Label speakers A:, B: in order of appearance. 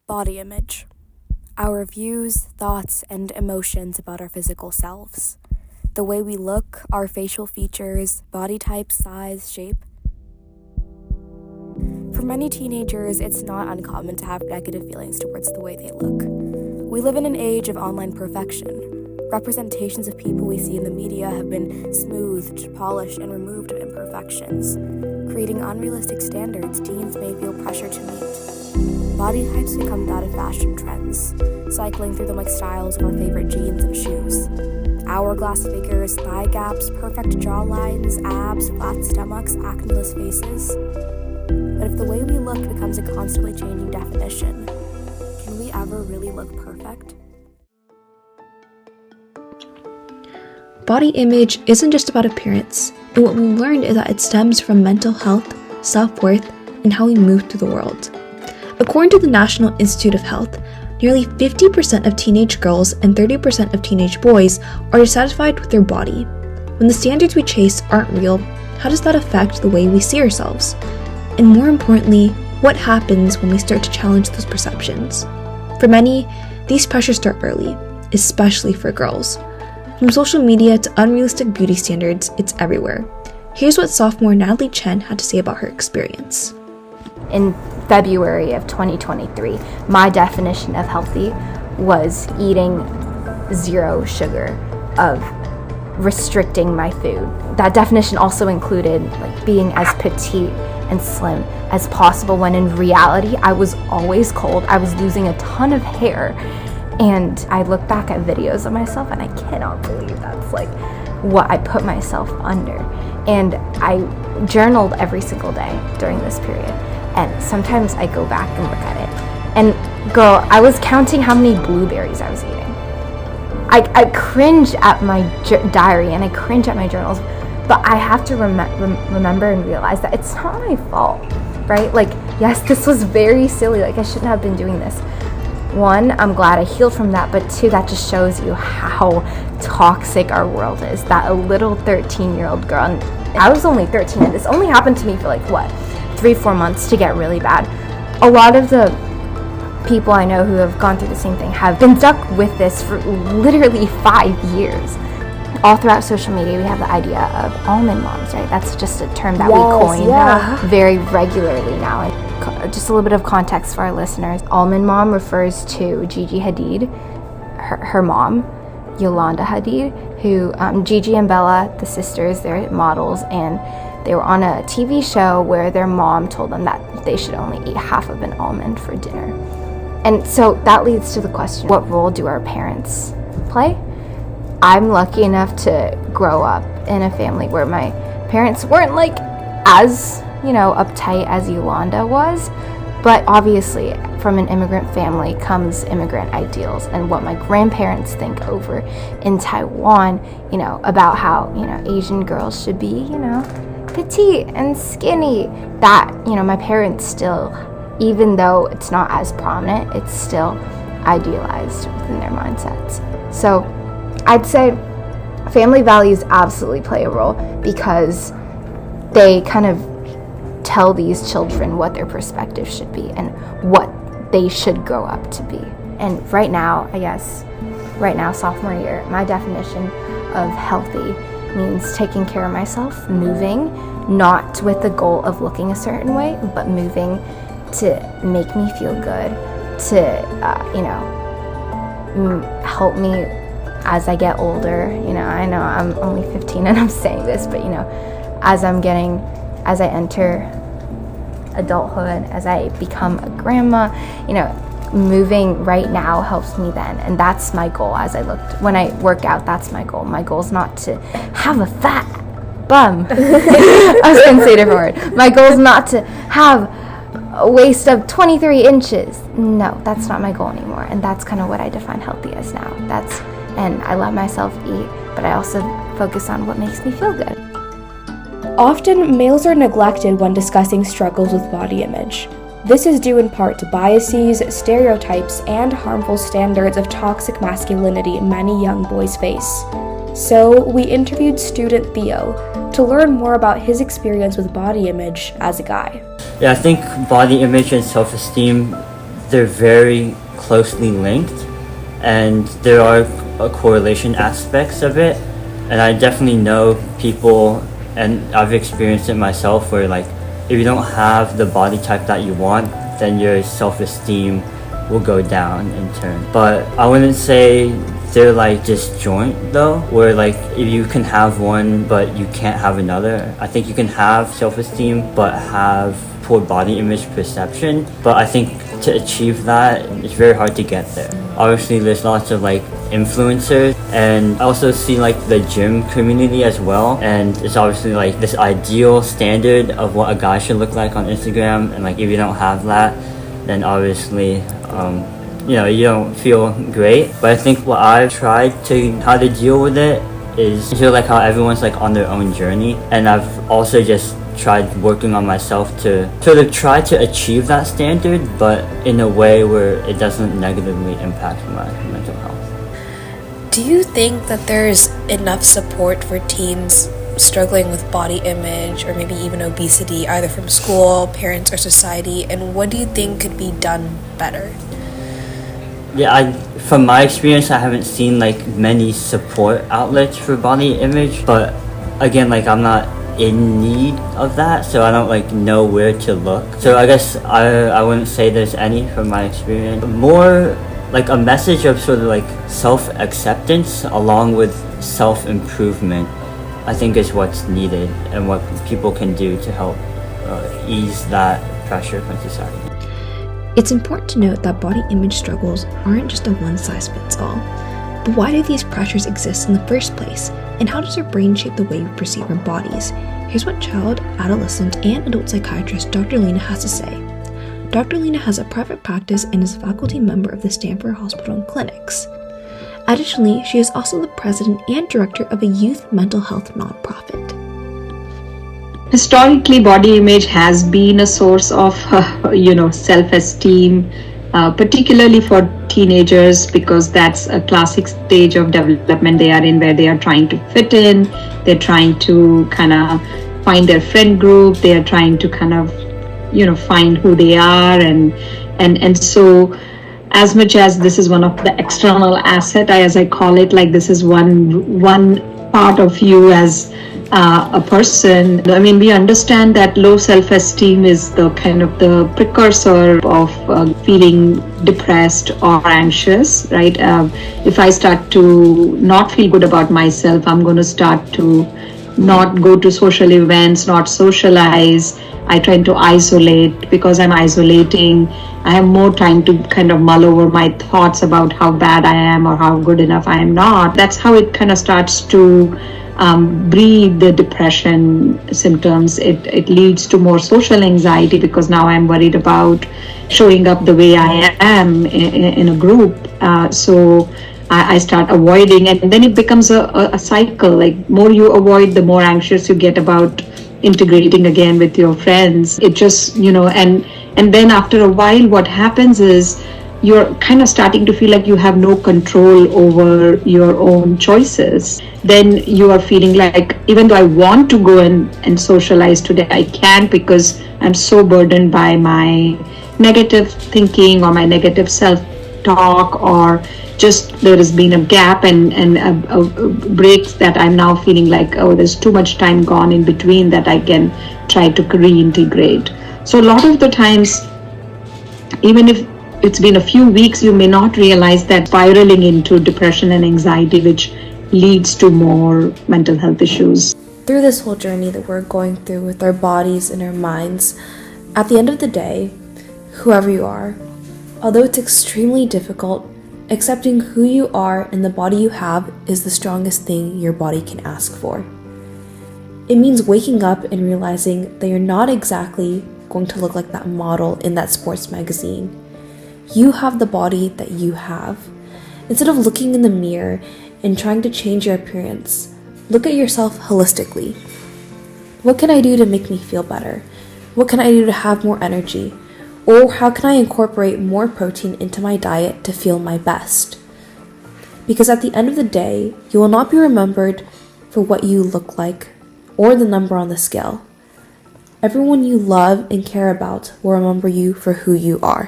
A: Body image. Our views, thoughts, and emotions about our physical selves. The way we look, our facial features, body type, size, shape. For many teenagers, it's not uncommon to have negative feelings towards the way they look. We live in an age of online perfection. Representations of people we see in the media have been smoothed, polished, and removed of imperfections, creating unrealistic standards teens may feel pressure to meet. Body types become that of fashion trends, cycling through them like styles of our favorite jeans and shoes. Hourglass figures, thigh gaps, perfect jawlines, abs, flat stomachs, acne-less faces. But if the way we look becomes a constantly changing definition, can we ever really look perfect?
B: Body image isn't just about appearance, and what we learned is that it stems from mental health, self-worth, and how we move through the world. According to the National Institute of Health, nearly 50% of teenage girls and 30% of teenage boys are dissatisfied with their body. When the standards we chase aren't real, how does that affect the way we see ourselves? And more importantly, what happens when we start to challenge those perceptions? For many, these pressures start early, especially for girls. From social media to unrealistic beauty standards, it's everywhere. Here's what sophomore Natalie Chen had to say about her experience.
C: In February of 2023, my definition of healthy was eating zero sugar, of restricting my food. That definition also included being as petite and slim as possible, when in reality I was always cold. I was losing a ton of hair, and I look back at videos of myself and I cannot believe that's what I put myself under. And I journaled every single day during this period. And sometimes I go back and look at it. And girl, I was counting how many blueberries I was eating. I cringe at my diary and I cringe at my journals, but I have to remember and realize that it's not my fault, right? Yes, this was very silly. I shouldn't have been doing this. One, I'm glad I healed from that, but two, that just shows you how toxic our world is. That a little 13-year-old girl, and I was only 13, and this only happened to me for 3-4 months to get really bad. A lot of the people I know who have gone through the same thing have been stuck with this for literally 5 years. All throughout social media, we have the idea of almond moms, right? That's just a term that we coin very regularly now. And just a little bit of context for our listeners. Almond mom refers to Gigi Hadid, her mom, Yolanda Hadid, who Gigi and Bella, the sisters, they're models, and they were on a TV show where their mom told them that they should only eat half of an almond for dinner. And so that leads to the question, what role do our parents play? I'm lucky enough to grow up in a family where my parents weren't as, uptight as Yolanda was, but obviously from an immigrant family comes immigrant ideals, and what my grandparents think over in Taiwan, about how, Asian girls should be, petite and skinny, that my parents still, even though it's not as prominent, it's still idealized within their mindsets. So I'd say family values absolutely play a role, because they kind of tell these children what their perspective should be and what they should grow up to be. And right now, sophomore year, my definition of healthy means taking care of myself, moving, not with the goal of looking a certain way, but moving to make me feel good, to, help me as I get older. I know I'm only 15 and I'm saying this, but, as I enter adulthood, as I become a grandma, moving right now helps me then. And that's my goal. When I work out, that's my goal. My goal is not to have a fat bum. I was going to say a different word. My goal is not to have a waist of 23 inches. No, that's not my goal anymore. And that's kind of what I define healthy as now. And I let myself eat, but I also focus on what makes me feel good.
A: Often, males are neglected when discussing struggles with body image. This is due in part to biases, stereotypes, and harmful standards of toxic masculinity many young boys face. So, we interviewed student Theo to learn more about his experience with body image as a guy.
D: Yeah, I think body image and self-esteem they're very closely linked, and there are correlation aspects of it. And I definitely know people, and I've experienced it myself, where like if you don't have the body type that you want, then your self-esteem will go down in turn. But I wouldn't say they're like disjoint though, where like if you can have one but you can't have another. I think you can have self-esteem but have poor body image perception, but I think to achieve that, it's very hard to get there. Obviously there's lots of like influencers, and I also see like the gym community as well, and it's obviously like this ideal standard of what a guy should look like on Instagram, and like if you don't have that, then obviously you don't feel great. But I think what I've tried how to deal with it is I feel like how everyone's like on their own journey, and I've also just tried working on myself to sort of try to achieve that standard, but in a way where it doesn't negatively impact my mental health.
E: Do you think that there's enough support for teens struggling with body image or maybe even obesity, either from school, parents, or society? And what do you think could be done better?
D: Yeah, from my experience, I haven't seen like many support outlets for body image, but again, like I'm not in need of that, so I don't like know where to look. So I guess I wouldn't say there's any from my experience. More like a message of sort of like self-acceptance along with self-improvement, I think is what's needed, and what people can do to help ease that pressure from society.
B: It's important to note that body image struggles aren't just a one-size-fits-all. But why do these pressures exist in the first place? And how does our brain shape the way we perceive our bodies? Here's what child, adolescent, and adult psychiatrist Dr. Lena has to say. Dr. Lena has a private practice and is a faculty member of the Stanford Hospital and Clinics. Additionally, she is also the president and director of a youth mental health nonprofit.
F: Historically, body image has been a source of, self-esteem, particularly for teenagers, because that's a classic stage of development they are in, where they are trying to fit in, they're trying to kind of find their friend group, they are trying to kind of, find who they are, and so as much as this is one of the external asset, as I call it, like this is one part of you as a person. I mean, we understand that low self-esteem is the kind of the precursor of feeling depressed or anxious, right? If I start to not feel good about myself, I'm going to start to not go to social events, not socialize. I try to isolate. Because I'm isolating, I have more time to kind of mull over my thoughts about how bad I am or how good enough I am not. That's how it kind of starts to breed the depression symptoms. It leads to more social anxiety, because now I'm worried about showing up the way I am in a group. So I start avoiding, and then it becomes a cycle. Like more you avoid, the more anxious you get about integrating again with your friends. It just, and then after a while, what happens is you're kind of starting to feel like you have no control over your own choices. Then you are feeling like, even though I want to go and socialize today, I can't, because I'm so burdened by my negative thinking or my negative self-talk, or just there has been a gap and a break that I'm now feeling like, oh, there's too much time gone in between that I can try to reintegrate. So a lot of the times, even if it's been a few weeks, you may not realize that spiraling into depression and anxiety, which leads to more mental health issues.
E: Through this whole journey that we're going through with our bodies and our minds, at the end of the day, whoever you are, although it's extremely difficult, accepting who you are and the body you have is the strongest thing your body can ask for. It means waking up and realizing that you're not exactly going to look like that model in that sports magazine. You have the body that you have. Instead of looking in the mirror and trying to change your appearance, look at yourself holistically. What can I do to make me feel better? What can I do to have more energy? Or how can I incorporate more protein into my diet to feel my best? Because at the end of the day, you will not be remembered for what you look like or the number on the scale. Everyone you love and care about will remember you for who you are.